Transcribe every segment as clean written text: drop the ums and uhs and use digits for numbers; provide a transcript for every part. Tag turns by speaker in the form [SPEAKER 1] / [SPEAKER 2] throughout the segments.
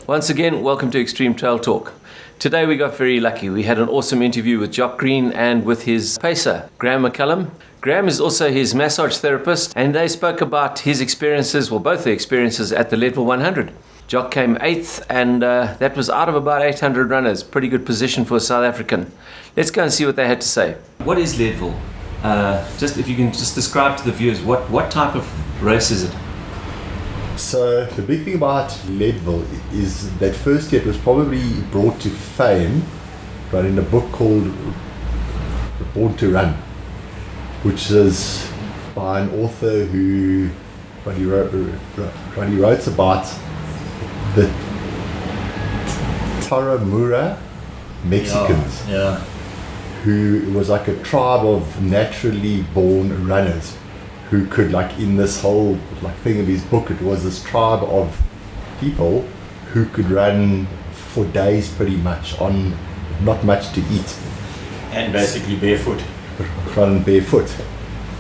[SPEAKER 1] Once again, welcome to Xtreme Trail Talk. Today we got very lucky. We had an awesome interview with Jock Green and with his pacer, Graham McCullum. Graham is also his massage therapist, and they spoke about his experiences, well, both their experiences at the Leadville 100. Jock came 8th, and that was out of about 800 runners. Pretty good position for a South African. Let's go and see what they had to say. What is Leadville? Just if you can just describe to the viewers, what type of race is it?
[SPEAKER 2] So the big thing about Leadville is that first year it was probably brought to fame, right, in a book called Born to Run, which is by an author who he wrote about the Tarahumara Mexicans, who was like a tribe of naturally born runners who could, like, in this whole thing of his book, it was this tribe of people who could run for days pretty much on not much to eat.
[SPEAKER 3] And basically barefoot.
[SPEAKER 2] Run barefoot.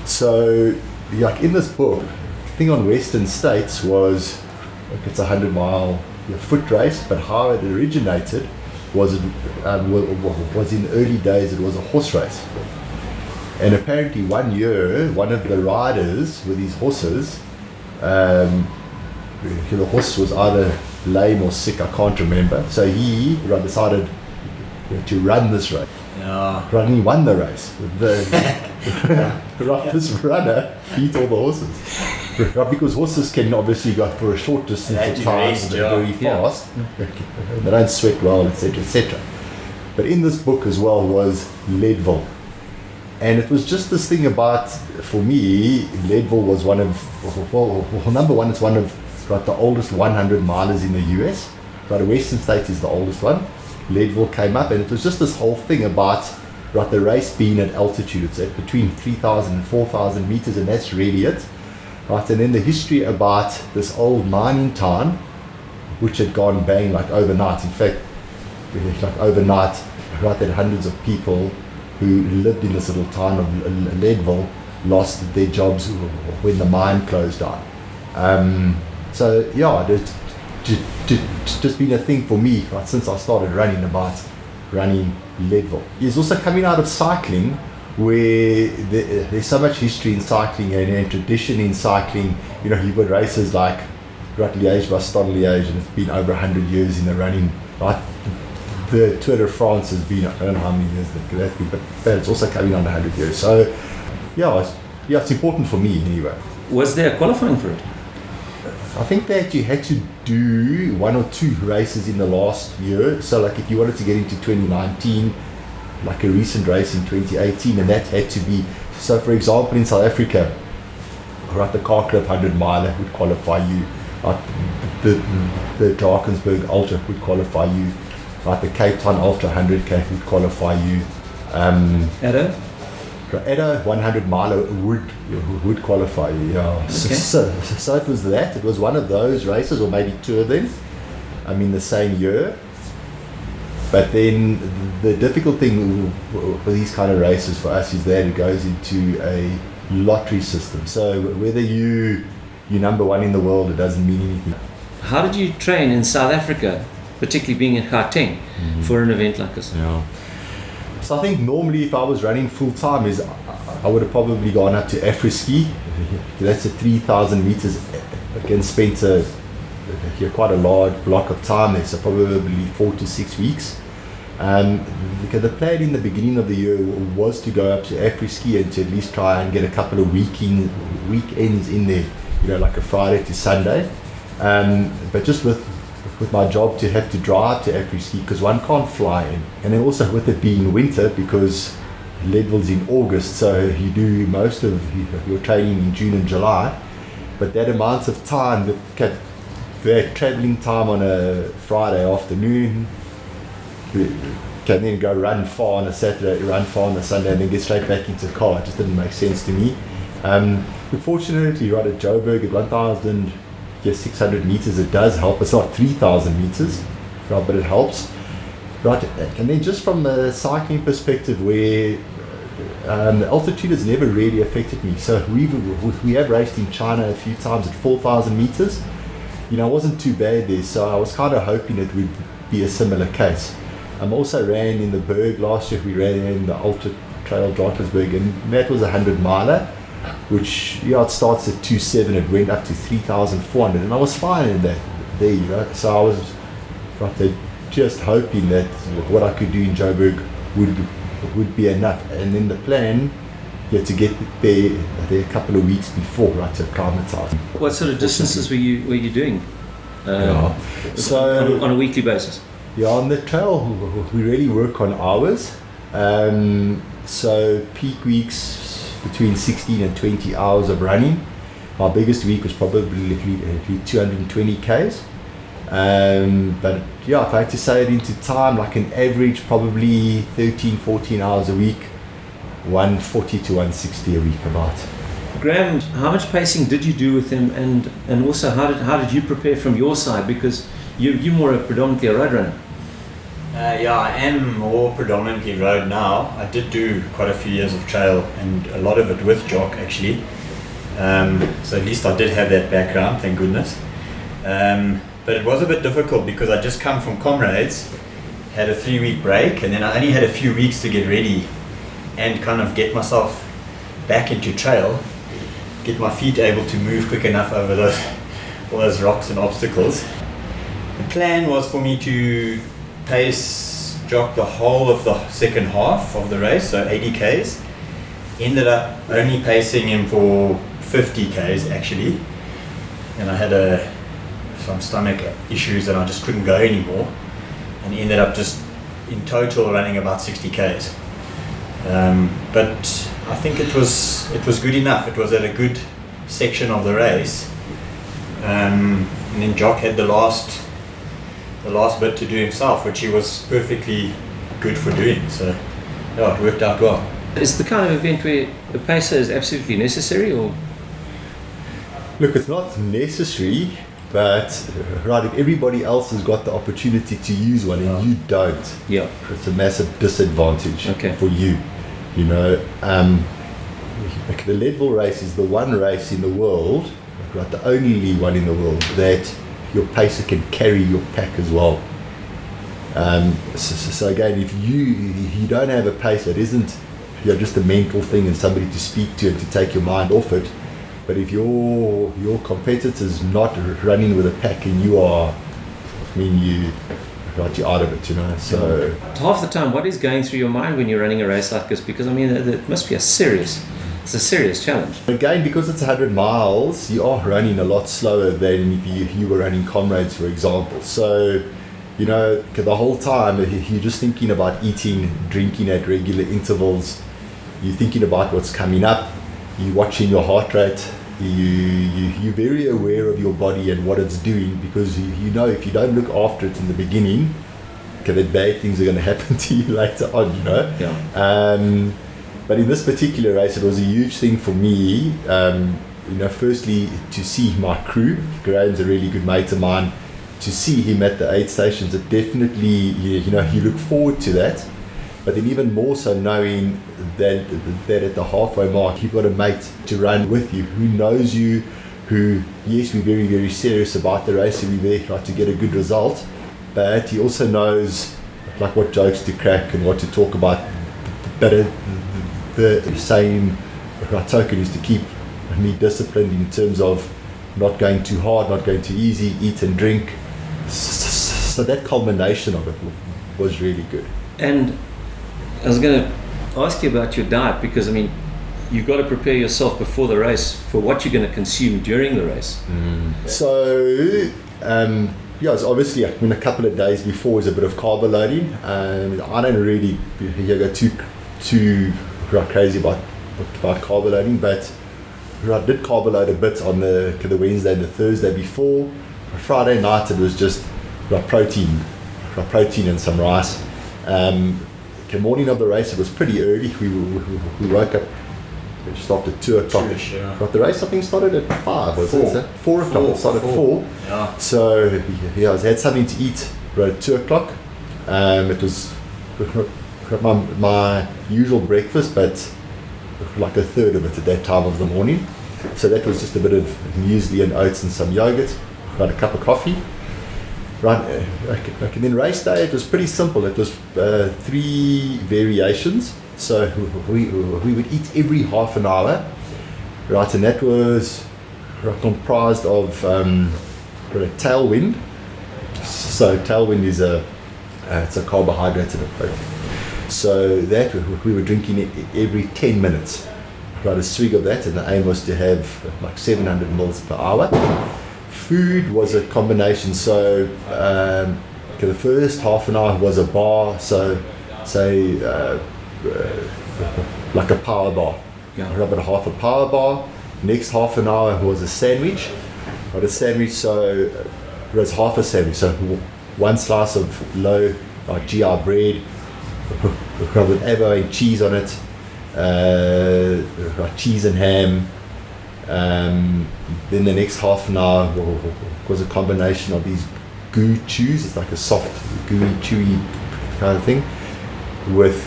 [SPEAKER 2] So, like, in this book, the thing on Western States was, like, it's a 100-mile foot race, but how it originated was in early days it was a horse race. And apparently one year, one of the riders with his horses, the horse was either lame or sick, I can't remember. So he decided to run this race.
[SPEAKER 3] Yeah.
[SPEAKER 2] And he won the race. This runner beat all the horses. Because horses can obviously go for a short distance of time, they're very fast, they don't sweat well, etc., etc. But in this book as well was Leadville. And it was just this thing about, for me, Leadville was one of, well, number one, it's one of the oldest 100 milers in the US. Right, the Western States is the oldest one. Leadville came up, and it was just this whole thing about the race being at altitude. It's at between 3,000 and 4,000 meters, and that's really it. Right, and then the history about this old mining town, which had gone bang overnight. In fact, overnight, that hundreds of people who lived in this little town of Leadville lost their jobs when the mine closed down. So yeah, it's just been a thing for me, right, since I started running Leadville. It's also coming out of cycling, where there's so much history in cycling and tradition in cycling. You've got races like Liège-Bastogne-Liège, and it's been over 100 years in the running, right? The Tour de France has been, I don't know how many years that's been, but it's also coming on 100 years. So, it's important for me anyway.
[SPEAKER 1] Was there qualifying for it?
[SPEAKER 2] I think that you had to do one or two races in the last year. So, if you wanted to get into 2019, like a recent race in 2018, and that had to be, so for example, in South Africa, right, the Car Club 100 miler would qualify you, the Drakensberg Ultra would qualify you, like the Cape Town Ultra 100K would qualify you. Addo 100 miler would qualify you. Yeah. Okay. So it was that. It was one of those races, or maybe two of them. The same year. But then the difficult thing with these kind of races for us is that it goes into a lottery system. So whether you're number one in the world, it doesn't mean anything.
[SPEAKER 1] How did you train in South Africa, particularly being in Gauteng, for an event like this?
[SPEAKER 2] Yeah. So I think normally if I was running full time, I would have probably gone up to Afri-Ski. That's a 3,000 meters. Again, spent quite a large block of time there, so probably 4 to 6 weeks. Because the plan in the beginning of the year was to go up to Afri-Ski and to at least try and get a couple of weekends in there, like a Friday to Sunday. But just with my job to have to drive to Afri-Ski, because one can't fly in, and then also with it being winter, because Leadville's in August, so you do most of your training in June and July. But that amount of time, that traveling time on a Friday afternoon, can then go run far on a Saturday, run far on a Sunday, and then get straight back into the car. It just didn't make sense to me. Fortunately, right at Joburg at 1,600 meters, it does help. It's not 3,000 meters, right, but it helps. Right, and then just from the cycling perspective, where the altitude has never really affected me. So we have raced in China a few times at 4,000 meters, I wasn't too bad there, so I was kind of hoping it would be a similar case. Also ran in the Berg last year. We ran in the Ultra Trail Drakensberg, and that was a 100 miler, which it starts at 2.7, it went up to 3,400, and I was fine in that there, so I was right there just hoping that what I could do in Joburg would be enough, and then the plan to get there a couple of weeks before, right, to acclimatise.
[SPEAKER 1] What sort of distances were you doing?
[SPEAKER 2] So
[SPEAKER 1] on a weekly basis?
[SPEAKER 2] Yeah, on the trail we really work on hours. So peak weeks between 16 and 20 hours of running. My biggest week was probably 220 Ks. But yeah, if I had to say it into time, like an average probably 13-14 hours a week, 140 to 160 a week about.
[SPEAKER 1] Graham, how much pacing did you do with him, and also how did you prepare from your side, because you're more predominantly a road runner?
[SPEAKER 3] Yeah, I am more predominantly road now. I did do quite a few years of trail, and a lot of it with Jock actually. So at least I did have that background, thank goodness. But it was a bit difficult because I just come from Comrades, had a 3-week break, and then I only had a few weeks to get ready and kind of get myself back into trail, get my feet able to move quick enough over all those rocks and obstacles. The plan was for me to pace Jock the whole of the second half of the race, so 80 Ks. Ended up only pacing him for 50 Ks actually, and I had some stomach issues and I just couldn't go anymore, and ended up just in total running about 60 Ks. But I think it was good enough. It was at a good section of the race, and then Jock had the last bit to do himself, which he was perfectly good for doing. So yeah, it worked out well.
[SPEAKER 1] Is the kind of event where a pacer is absolutely necessary, or?
[SPEAKER 2] Look, it's not necessary, but right, if everybody else has got the opportunity to use one and you don't,
[SPEAKER 1] yeah,
[SPEAKER 2] it's a massive disadvantage for you. Like the Leadville race is the one race in the world, right, the only one in the world that your pacer can carry your pack as well. So again, if you don't have a pacer, it isn't just a mental thing and somebody to speak to and to take your mind off it. But if your competitor's not running with a pack and you are, you're out of it, So
[SPEAKER 1] half the time, what is going through your mind when you're running a race like this? Because it must be a serious challenge.
[SPEAKER 2] Again, because it's 100 miles, you are running a lot slower than if you were running Comrades, for example. So, the whole time you're just thinking about eating, drinking at regular intervals. You're thinking about what's coming up. You're watching your heart rate. You're very aware of your body and what it's doing, because if you don't look after it in the beginning, that bad things are going to happen to you later on,
[SPEAKER 1] Yeah.
[SPEAKER 2] But in this particular race, it was a huge thing for me. Firstly, to see my crew. Graham's a really good mate of mine. To see him at the aid stations, it definitely, you look forward to that. But then even more so knowing that at the halfway mark, you've got a mate to run with you, who knows you, who, yes, we're very, very serious about the race and we're there to get a good result, but he also knows what jokes to crack and what to talk about. But the same token is to keep me disciplined in terms of not going too hard, not going too easy, eat and drink. So that culmination of it was really good.
[SPEAKER 1] And I was going to ask you about your diet, because you've got to prepare yourself before the race for what you're going to consume during the race.
[SPEAKER 2] So so obviously a couple of days before is a bit of carb loading. I don't really go too crazy about carb loading, but I did carb load a bit on the Wednesday and the Thursday before. Friday night it was just protein and some rice. The morning of the race, it was pretty early. We woke up just after 2 o'clock. But the race, I think, started at 5, was it? 4 o'clock. It started at 4.
[SPEAKER 3] Yeah.
[SPEAKER 2] So, I had something to eat at 2 o'clock. It was my usual breakfast, but like a third of it at that time of the morning. So that was just a bit of muesli and oats and some yogurt. got a cup of coffee. Right, and then race day, it was pretty simple. It was 3 variations. So we would eat every half an hour, right, and that was comprised of tailwind. So tailwind is it's a carbohydrate and a protein. So that we were drinking every 10 minutes, right, a swig of that, and the aim was to have like 700 mils per hour. Food was a combination, so the first half an hour was a bar, so say like a power bar, about half a power bar. Next half an hour was a sandwich, but a sandwich, so it was half a sandwich, so 1 slice of low GI bread with avocado cheese on it, cheese and ham. Then the next half an hour was a combination of these goo chews. It's like a soft, gooey, chewy kind of thing with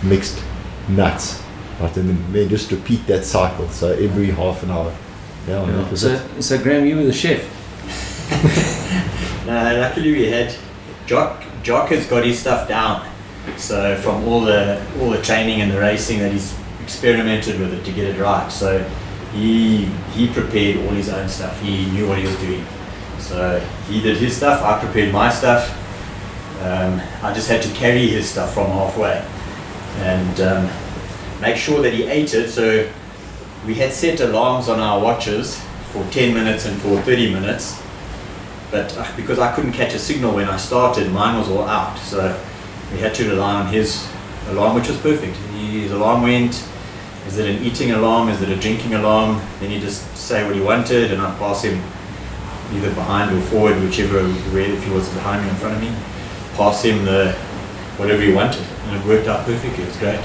[SPEAKER 2] mixed nuts. Right, and then just repeat that cycle. So every half an hour. Yeah.
[SPEAKER 1] So Graham, you were the chef.
[SPEAKER 3] No, luckily we had Jock has got his stuff down. So from all the training and the racing that he's experimented with it to get it right. So he prepared all his own stuff. He knew what he was doing. So he did his stuff. I prepared my stuff. I just had to carry his stuff from halfway and make sure that he ate it. So we had set alarms on our watches for 10 minutes and for 30 minutes. But because I couldn't catch a signal when I started, mine was all out. So we had to rely on his alarm, which was perfect. His alarm went. Is it an eating alarm? Is it a drinking alarm? Then he just say what he wanted, and I'd pass him either behind or forward, whichever way, if he was behind me or in front of me, pass him the whatever he wanted, and it worked out perfectly. It was great.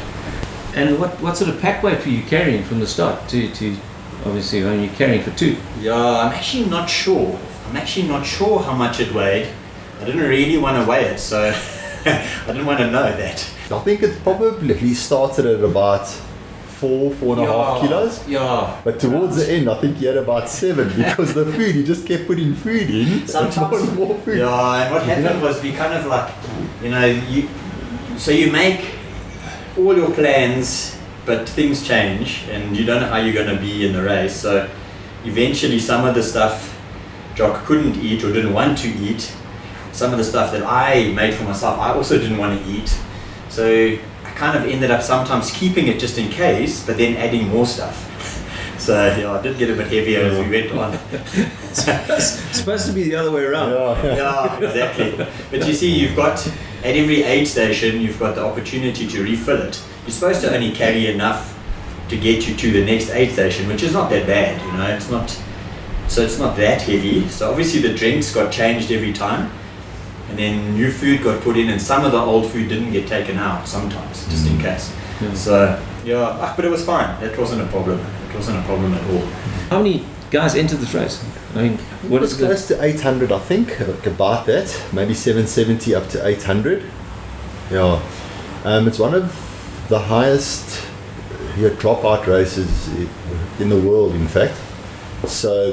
[SPEAKER 1] And what sort of pack weight were you carrying from the start to obviously when you're carrying for 2?
[SPEAKER 3] Yeah, I'm actually not sure how much it weighed. I didn't really want to weigh it, so I didn't want to know that.
[SPEAKER 2] I think it probably started at about 4.5 kilos.
[SPEAKER 3] Yeah.
[SPEAKER 2] But towards the end, I think you had about 7 because the food, you just kept putting food in.
[SPEAKER 3] Sometimes
[SPEAKER 2] more food.
[SPEAKER 3] Yeah, and what happened was we kind of like, you make all your plans, but things change and you don't know how you're going to be in the race. So eventually some of the stuff Jock couldn't eat or didn't want to eat. Some of the stuff that I made for myself, I also didn't want to eat. So I kind of ended up sometimes keeping it just in case, but then adding more stuff. So I did get a bit heavier as we went on.
[SPEAKER 1] It's supposed to be the other way around.
[SPEAKER 3] Yeah, exactly. But you see, you've got, at every aid station, you've got the opportunity to refill it. You're supposed to only carry enough to get you to the next aid station, which is not that bad, it's not that heavy. So obviously the drinks got changed every time. And then new food got put in, and some of the old food didn't get taken out sometimes, just in case. Yeah. So, but it was fine. That wasn't a problem. It wasn't a problem at all.
[SPEAKER 1] How many guys entered this race? I mean,
[SPEAKER 2] what is close to 800, I think, about that. Maybe 770 up to 800. Yeah. It's one of the highest dropout races in the world, in fact. So I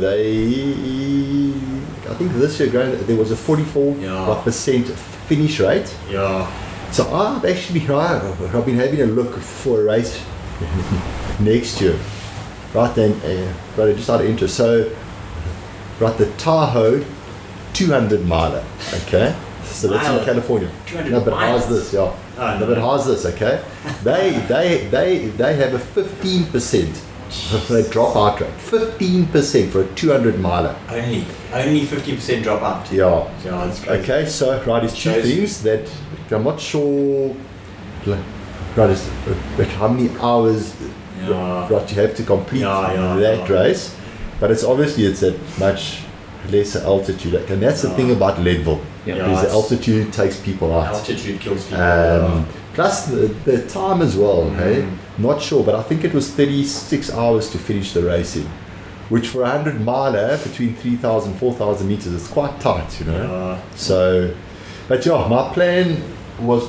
[SPEAKER 2] think this year there was a 44% finish rate.
[SPEAKER 3] Yeah.
[SPEAKER 2] So I've been having a look for a race next year, right then, just out of interest. So, right, the Tahoe 200 miler, okay? So that's in California. No, but how's this? Yeah.
[SPEAKER 3] Oh,
[SPEAKER 2] no, but how's this? Okay. They have a 15%. They drop out rate 15% for a 200 miler.
[SPEAKER 3] Only 15% drop out.
[SPEAKER 2] Yeah.
[SPEAKER 3] Yeah, that's crazy.
[SPEAKER 2] Okay, so it's two things that I'm not sure. How many hours you have to complete that race, but it's at much lesser altitude, and that's the thing about Leadville. Because the altitude takes people out.
[SPEAKER 3] Altitude kills people.
[SPEAKER 2] Plus the time as well, hey? Not sure, but I think it was 36 hours to finish the race in, which for a 100 miler between 3,000 4,000 meters, it's quite tight, So, but my plan was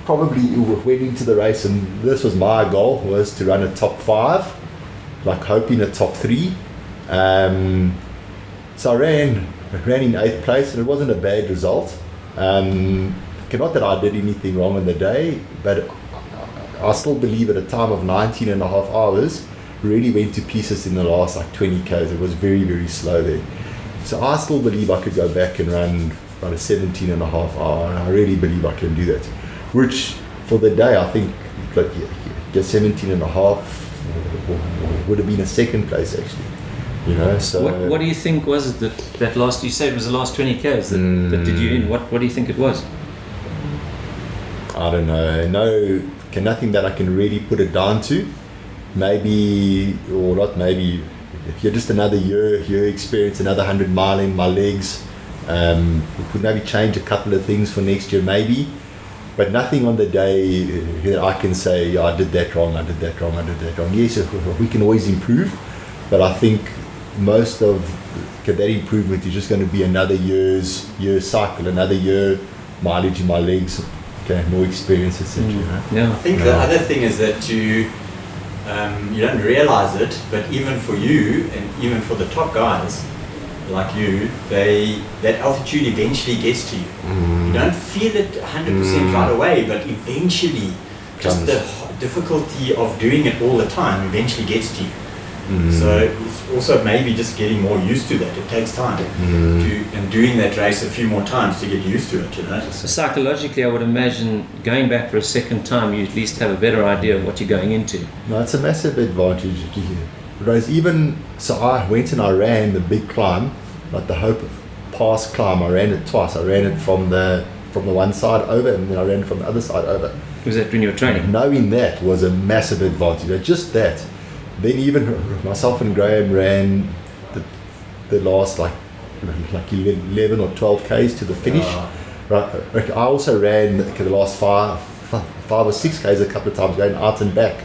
[SPEAKER 2] probably went into the race, and this was my goal, was to run a top 5, like hoping a top 3. So I ran in 8th place, and it wasn't a bad result. Not that I did anything wrong on the day, but I still believe at a time of 19 and a half hours, really went to pieces in the last like 20 k's. It was very, very slow there. So I still believe I could go back and run about a 17 and a half hour, and I really believe I can do that. Which for the day, I think like, just 17 and a half would have been a second place actually. You know, so
[SPEAKER 1] what do you think was it that last, you said it was the last 20 k's that did you in? What do you think it was?
[SPEAKER 2] I don't know. Nothing that I can really put it down to. Maybe, or not maybe, if you're just another year experience, another 100 mile in my legs. We could maybe change a couple of things for next year, maybe. But nothing on the day that I can say, yeah, I did that wrong. Yes, we can always improve. But I think most of that improvement is just going to be another year cycle, another year mileage in my legs. Okay, more experience, etc.
[SPEAKER 1] Yeah.
[SPEAKER 3] I think the other thing is that you don't realize it, but even for you and even for the top guys like you, that altitude eventually gets to you. You don't feel it 100% right away, but eventually, just the difficulty of doing it all the time eventually gets to you. So it's also maybe just getting more used to that. It takes time and doing that race a few more times to get used to it, you know.
[SPEAKER 1] So psychologically, I would imagine going back for a second time, you at least have a better idea of what you're going into.
[SPEAKER 2] No, it's a massive advantage. Whereas so I went and I ran the big climb, like the Hope Pass climb. I ran it twice. I ran it from the one side over, and then I ran it from the other side over.
[SPEAKER 1] Was that when you were training?
[SPEAKER 2] Knowing that was a massive advantage. Just that. Then even myself and Graham ran the last like 11 or 12 k's to the finish. Right. I also ran the last five or 6 k's a couple of times, going out and back.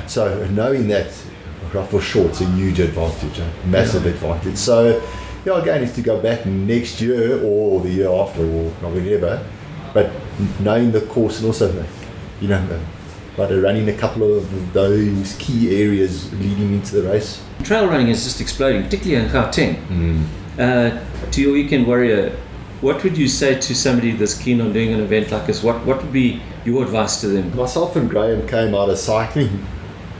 [SPEAKER 2] So knowing that for sure, it's a huge advantage, a massive advantage. So again, is to go back next year or the year after or whenever, but knowing the course and also but running a couple of those key areas leading into the race.
[SPEAKER 1] Trail running is just exploding, particularly in Gauteng. To your weekend warrior, what would you say to somebody that's keen on doing an event like this? What would be your advice to them?
[SPEAKER 2] Myself and Graham came out of cycling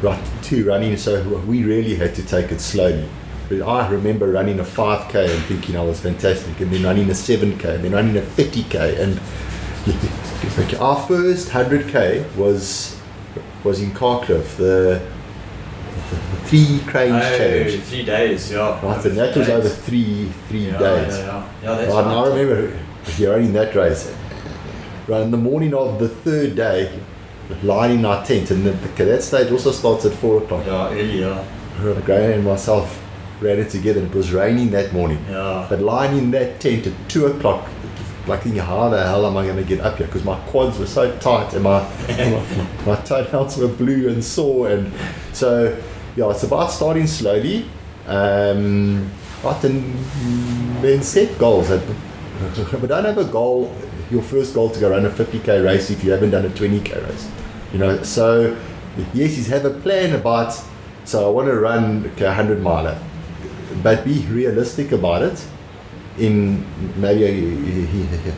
[SPEAKER 2] right to running, so we really had to take it slowly. But I remember running a 5k and thinking I was fantastic, and then running a 7k, and then running a 50k, and our first 100k was in Carcliff, the 3 cranes challenge.
[SPEAKER 3] 3 days, yeah.
[SPEAKER 2] Right, and that was over three days.
[SPEAKER 3] Yeah, that's
[SPEAKER 2] right. And I remember running that race. Right, in the morning of the 3rd day, lying in our tent, and that stage also starts at 4 o'clock.
[SPEAKER 3] Yeah, early, yeah.
[SPEAKER 2] Graham and myself ran it together, and it was raining that morning.
[SPEAKER 3] Yeah.
[SPEAKER 2] But lying in that tent at 2 o'clock, like thinking, how the hell am I going to get up here? Because my quads were so tight and my toenails were blue and sore, and so it's about starting slowly, and then set goals. But don't have a goal, your first goal to go run a 50k race if you haven't done a 20k race. So yes, you have a plan about. So I want to run a 100 miler, but be realistic about it. In maybe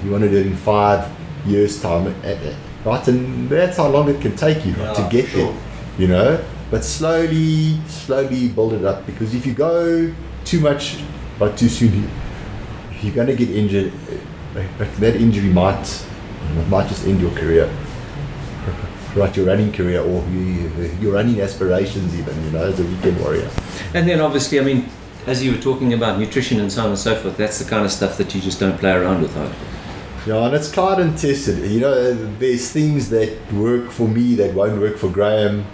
[SPEAKER 2] you want to do it in 5 years' time, right? And that's how long it can take you to get there, But slowly build it up, because if you go too much, but too soon, you're going to get injured. That injury might just end your career, right? Your running career, or your running aspirations, even, as a weekend warrior.
[SPEAKER 1] And then obviously, I mean, as you were talking about nutrition and so on and so forth, that's the kind of stuff that you just don't play around with, huh?
[SPEAKER 2] Yeah, and it's tried and tested. There's things that work for me that won't work for Graham.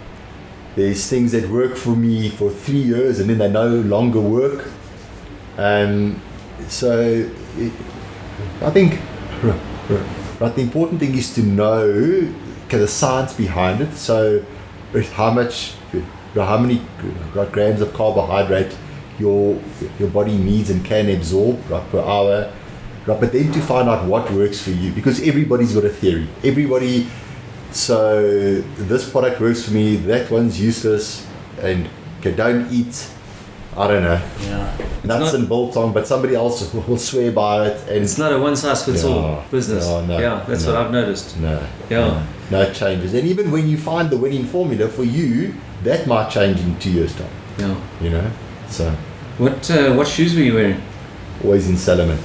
[SPEAKER 2] There's things that work for me for 3 years and then they no longer work. So I think the important thing is to know the science behind it. So how many grams of carbohydrate your body needs and can absorb per hour, but then to find out what works for you, because everybody's got a theory. So this product works for me, that one's useless, and don't eat I don't know.
[SPEAKER 3] Yeah.
[SPEAKER 2] Nuts and bolt on, but somebody else will swear by it. And
[SPEAKER 1] It's not a one-size-fits-all business.
[SPEAKER 2] No,
[SPEAKER 1] That's what I've noticed.
[SPEAKER 2] No changes. And even when you find the winning formula for you, that might change in 2 years' time.
[SPEAKER 1] Yeah.
[SPEAKER 2] You know? So
[SPEAKER 1] What shoes were you wearing?
[SPEAKER 2] always in Salomon.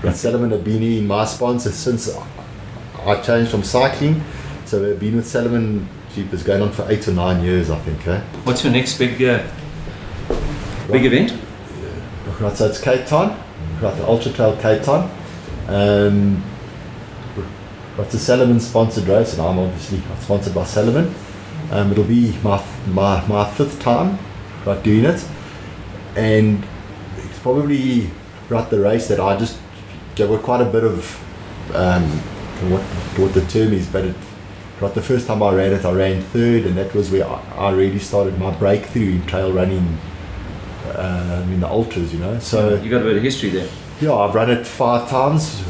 [SPEAKER 2] And Salomon have been in my sponsor since I changed from cycling. So they've been with Salomon, it's going on for 8 or 9 years, I think.
[SPEAKER 1] What's your next big event?
[SPEAKER 2] Right, so it's Cape Town, right, the Ultra Trail Cape Town. It's a Salomon sponsored race, and I'm obviously sponsored by Salomon. It'll be my fifth time doing it, and it's probably the race that I just there were quite a bit of what the term is, but the first time I ran it, I ran third, and that was where I really started my breakthrough in trail running. In the ultras, you know. So
[SPEAKER 1] you got a bit of history there.
[SPEAKER 2] Yeah, I've run it 5 times,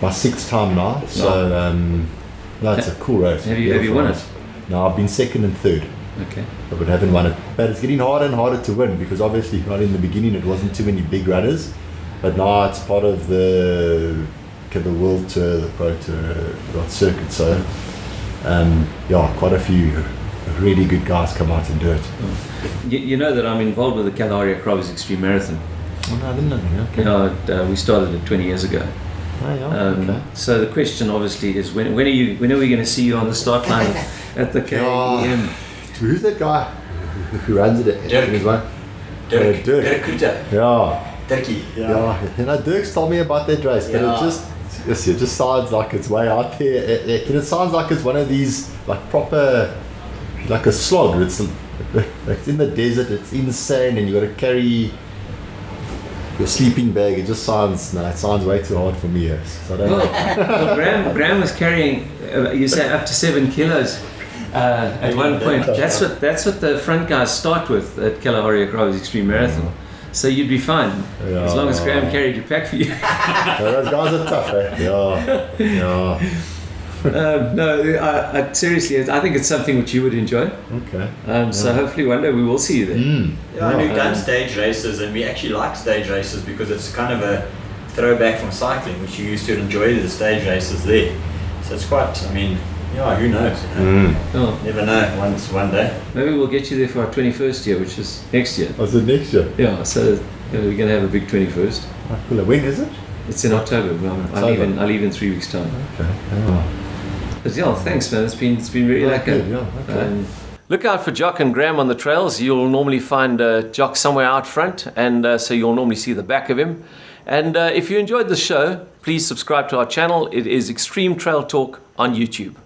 [SPEAKER 2] my 6th time now. So no, it's a cool race.
[SPEAKER 1] Have you won it?
[SPEAKER 2] No, I've been 2nd and 3rd.
[SPEAKER 1] Okay.
[SPEAKER 2] But haven't won it. But it's getting harder and harder to win because obviously right in the beginning it wasn't too many big runners, but now it's part of the world tour, the pro tour, circuit. So quite a few really good guys come out and do it.
[SPEAKER 1] You know that I'm involved with the Kalahari Acrobi's Extreme Marathon.
[SPEAKER 2] Oh, no, I didn't know. Okay.
[SPEAKER 1] We started it 20 years ago.
[SPEAKER 2] Oh, yeah, okay.
[SPEAKER 1] So the question obviously is when are we going to see you on the start line at the KEM?
[SPEAKER 2] Who's that guy who runs it?
[SPEAKER 3] Dirk.
[SPEAKER 2] Dirk. Yeah.
[SPEAKER 3] Dirkie.
[SPEAKER 2] Yeah. You know, Dirk's told me about that race, but it just sounds like it's way out there. It sounds like it's one of these proper, like a slog. It's in the desert, it's in the sand, and you got to carry your sleeping bag. It just sounds way too hard for me. So I don't know.
[SPEAKER 1] Well, Graham was carrying, you say up to 7 kilos at one point. That's what the front guys start with at Kalahari Acrobi's Extreme Marathon. So you'd be fine as long as Graham carried your pack for you.
[SPEAKER 2] Those guys are tough, Yeah.
[SPEAKER 1] No, seriously, I think it's something which you would enjoy.
[SPEAKER 2] Okay.
[SPEAKER 1] So hopefully one day we will see you there.
[SPEAKER 3] And we've done stage races, and we actually like stage races because it's kind of a throwback from cycling, which you used to enjoy the stage races there. So it's quite, who knows? Never know, one day.
[SPEAKER 1] Maybe we'll get you there for our 21st year, which is next year.
[SPEAKER 2] Oh, is it next year?
[SPEAKER 1] Yeah, so we're going to have a big 21st.
[SPEAKER 2] Cool. When is it?
[SPEAKER 1] It's in October. I leave in 3 weeks' time.
[SPEAKER 2] Okay. Oh.
[SPEAKER 1] But thanks, man. It's been really good.
[SPEAKER 2] Yeah, okay.
[SPEAKER 1] Look out for Jock and Graham on the trails. You'll normally find Jock somewhere out front, and so you'll normally see the back of him. And if you enjoyed the show, please subscribe to our channel. It is Xtreme Trail Talk on YouTube.